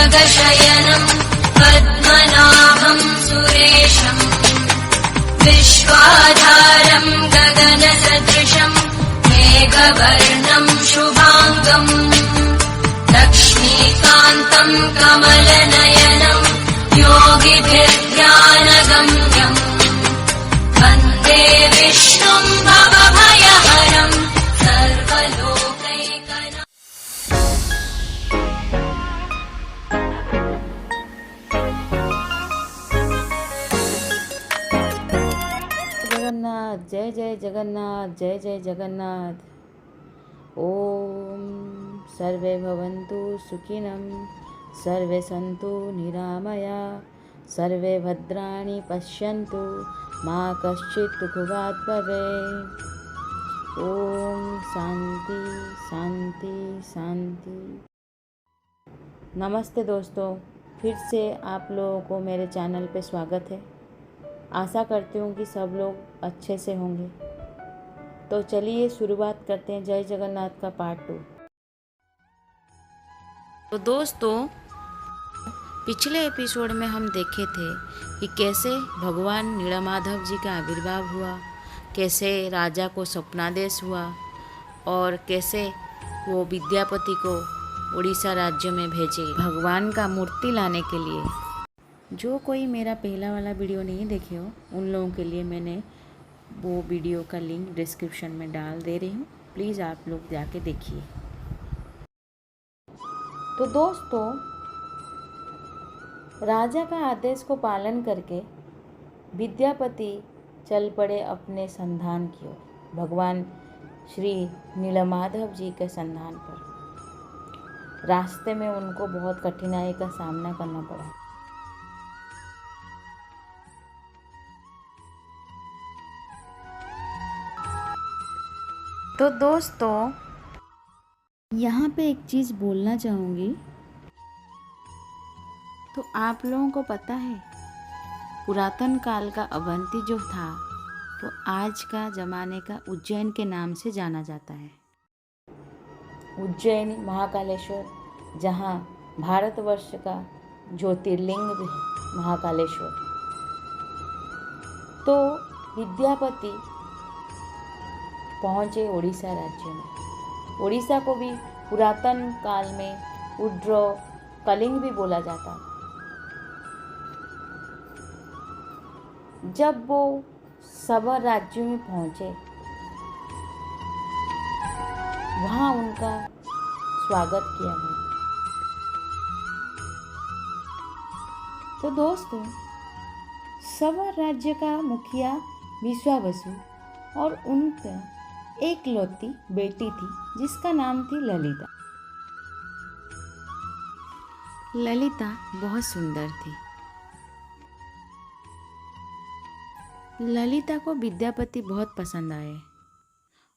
गगनशयनं पद्मनाभं सुरेशं विश्वाधारं गगनसदृशं मेघवर्णं शुभाङ्गम् लक्ष्मीकान्तं कमलनयनं योगिभिर्ध्यानगम्यम् वन्दे विष्णुं भवभयहरं सर्वलोकैकनाथम्। जगन्नाथ जय जय जगन्नाथ जय जय जगन्नाथ। ओम सर्वे भवन्तु सुखिनं सर्वे सन्तु निरामया सर्वे भद्राणि पश्यन्तु मा कश्चित् दुःखभाग् भवेत्। ओम शांति शांति शांति। नमस्ते दोस्तों, फिर से आप लोगों को मेरे चैनल पे स्वागत है। आशा करती हूँ कि सब लोग अच्छे से होंगे। तो चलिए शुरुआत करते हैं जय जगन्नाथ का पार्ट 2। तो दोस्तों, पिछले एपिसोड में हम देखे थे कि कैसे भगवान नीलमाधव जी का आविर्भाव हुआ, कैसे राजा को स्वप्नादेश हुआ और कैसे वो विद्यापति को उड़ीसा राज्य में भेजे भगवान का मूर्ति लाने के लिए। जो कोई मेरा पहला वाला वीडियो नहीं देखे हो उन लोगों के लिए मैंने वो वीडियो का लिंक डिस्क्रिप्शन में डाल दे रही हूँ, प्लीज़ आप लोग जाके देखिए। तो दोस्तों, राजा का आदेश को पालन करके विद्यापति चल पड़े अपने संधान की ओर, भगवान श्री नीलमाधव जी के संधान पर। रास्ते में उनको बहुत कठिनाई का सामना करना पड़ा। तो दोस्तों, यहाँ पे एक चीज़ बोलना चाहूँगी। तो आप लोगों को पता है, पुरातन काल का अवंती जो था वो आज का ज़माने का उज्जैन के नाम से जाना जाता है। उज्जैन महाकालेश्वर, जहाँ भारतवर्ष का ज्योतिर्लिंग भी है महाकालेश्वर। तो विद्यापति पहुँचे उड़ीसा राज्य में। उड़ीसा को भी पुरातन काल में उड्र कलिंग भी बोला जाता था। जब वो सबर राज्य में पहुँचे, वहाँ उनका स्वागत किया गया। तो दोस्तों, सबर राज्य का मुखिया विश्वावसु और उनका एक लौती बेटी थी जिसका नाम थी ललिता। ललिता बहुत सुंदर थी। ललिता को विद्यापति बहुत पसंद आए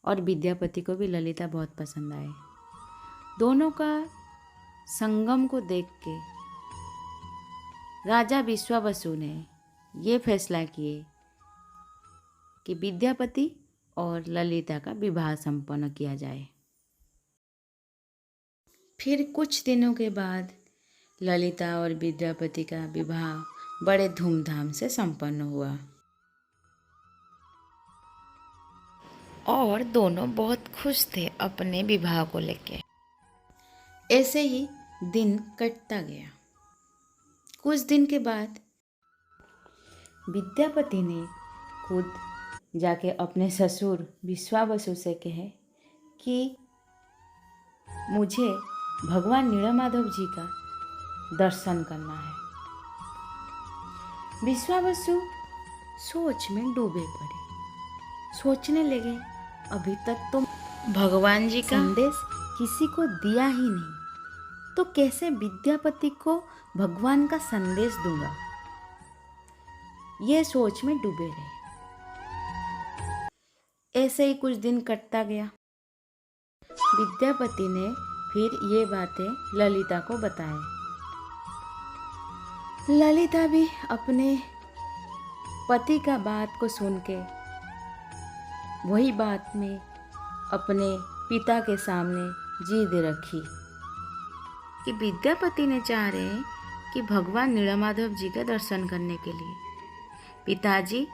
और विद्यापति को भी ललिता बहुत पसंद आए। दोनों का संगम को देख के राजा विश्वावसु ने ये फैसला किए कि विद्यापति और ललिता का विवाह संपन्न किया जाए। फिर कुछ दिनों के बाद ललिता और विद्यापति का विवाह बड़े धूमधाम से संपन्न हुआ और दोनों बहुत खुश थे अपने विवाह को लेके। ऐसे ही दिन कटता गया। कुछ दिन के बाद विद्यापति ने खुद जाके अपने ससुर विश्वावसु से कहे कि मुझे भगवान नीलमाधव जी का दर्शन करना है। विश्वावसु सोच में डूबे पड़े। सोचने लगे, अभी तक तो भगवान जी का संदेश किसी को दिया ही नहीं, तो कैसे विद्यापति को भगवान का संदेश दूंगा। ये सोच में डूबे रहे। ऐसे ही कुछ दिन कटता गया। विद्यापति ने फिर ये बातें ललिता को बताए। ललिता भी अपने पति का बात को सुन के वही बात में अपने पिता के सामने जिद रखी कि विद्यापति ने चाह रहे हैं कि भगवान नीलमाधव जी का दर्शन करने के लिए पिताजी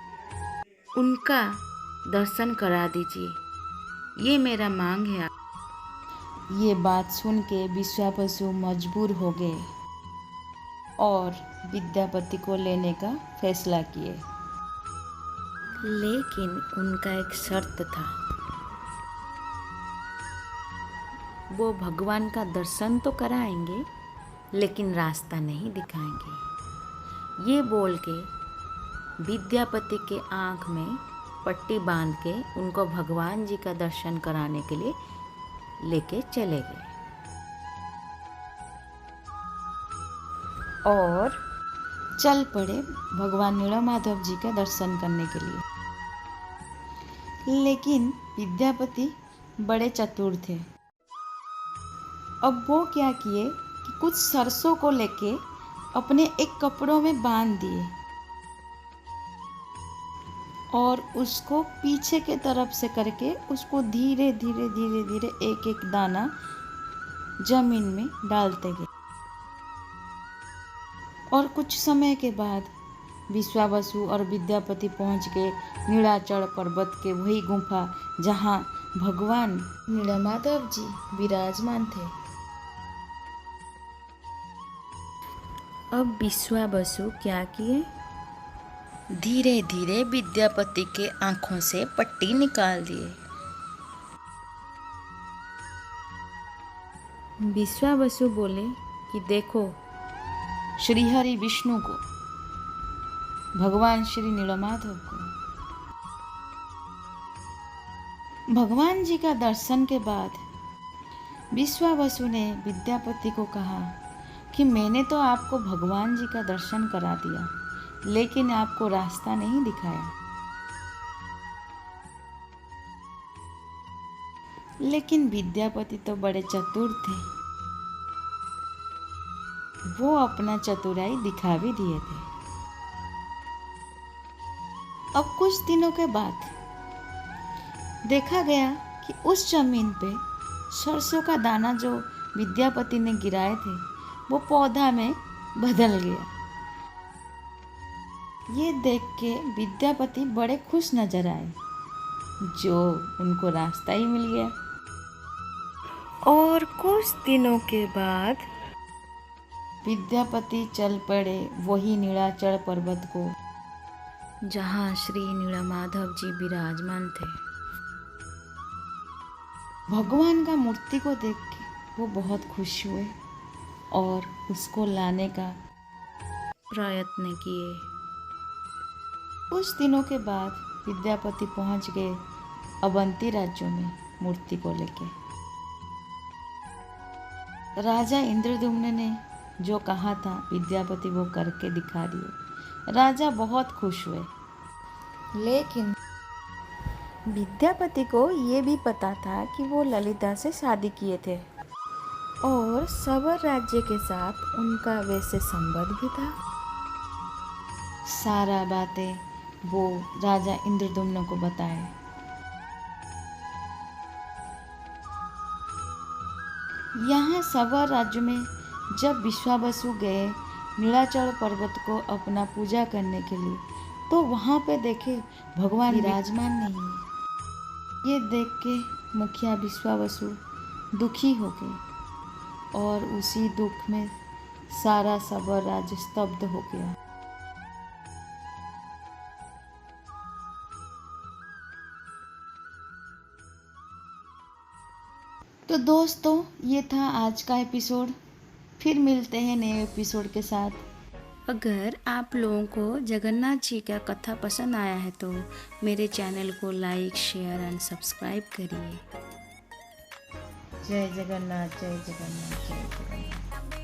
उनका दर्शन करा दीजिए, ये मेरा मांग है। ये बात सुन के विश्वावसु मजबूर हो गए और विद्यापति को लेने का फैसला किए। लेकिन उनका एक शर्त था, वो भगवान का दर्शन तो कराएंगे लेकिन रास्ता नहीं दिखाएंगे। ये बोल के विद्यापति के आँख में पट्टी बांध के उनको भगवान जी का दर्शन कराने के लिए लेके चले गए और चल पड़े भगवान नीलमाधव जी का दर्शन करने के लिए। लेकिन विद्यापति बड़े चतुर थे। अब वो क्या किए कि कुछ सरसों को लेके अपने एक कपड़ों में बांध दिए और उसको पीछे के तरफ से करके उसको धीरे धीरे धीरे धीरे एक एक दाना जमीन में डालते गए। और कुछ समय के बाद विश्वावसु और विद्यापति पहुंच गए नीलाचल पर्वत के वही गुफा जहां भगवान नीलमाधव जी विराजमान थे। अब विश्वावसु क्या किए, धीरे धीरे विद्यापति के आंखों से पट्टी निकाल दिए। विश्वावसु बोले कि देखो, श्रीहरि विष्णु को, भगवान श्री नीलमाधव को। भगवान जी का दर्शन के बाद विश्वावसु ने विद्यापति को कहा कि मैंने तो आपको भगवान जी का दर्शन करा दिया लेकिन आपको रास्ता नहीं दिखाया। लेकिन विद्यापति तो बड़े चतुर थे, वो अपना चतुराई दिखा भी दिए थे। अब कुछ दिनों के बाद देखा गया कि उस जमीन पे सरसों का दाना जो विद्यापति ने गिराए थे वो पौधा में बदल गया। ये देख के विद्यापति बड़े खुश नजर आए, जो उनको रास्ता ही मिल गया। और कुछ दिनों के बाद विद्यापति चल पड़े वही नीलाचल पर्वत को जहाँ श्री नीलमाधव जी विराजमान थे। भगवान का मूर्ति को देख के वो बहुत खुश हुए और उसको लाने का प्रयत्न किए। कुछ दिनों के बाद विद्यापति पहुंच गए अवंती राज्यों में मूर्ति को लेके। राजा इंद्रद्युम्न ने जो कहा था विद्यापति वो करके दिखा दिए। राजा बहुत खुश हुए। लेकिन विद्यापति को ये भी पता था कि वो ललिता से शादी किए थे और सबर राज्य के साथ उनका वैसे संबंध भी था। सारा बातें वो राजा इंद्रद्युम्न को बताए। यहाँ सवर राज्य में जब विश्वावसु गए नीलाचल पर्वत को अपना पूजा करने के लिए, तो वहाँ पे देखे भगवान विराजमान नहीं है। ये देख के मुखिया विश्वावसु दुखी हो गए और उसी दुख में सारा सबर राज्य स्तब्ध हो गया। तो दोस्तों, ये था आज का एपिसोड। फिर मिलते हैं नए एपिसोड के साथ। अगर आप लोगों को जगन्नाथ जी का कथा पसंद आया है तो मेरे चैनल को लाइक, शेयर एंड सब्सक्राइब करिए। जय जगन्नाथ, जय जगन्नाथ, जय जगन्नाथ।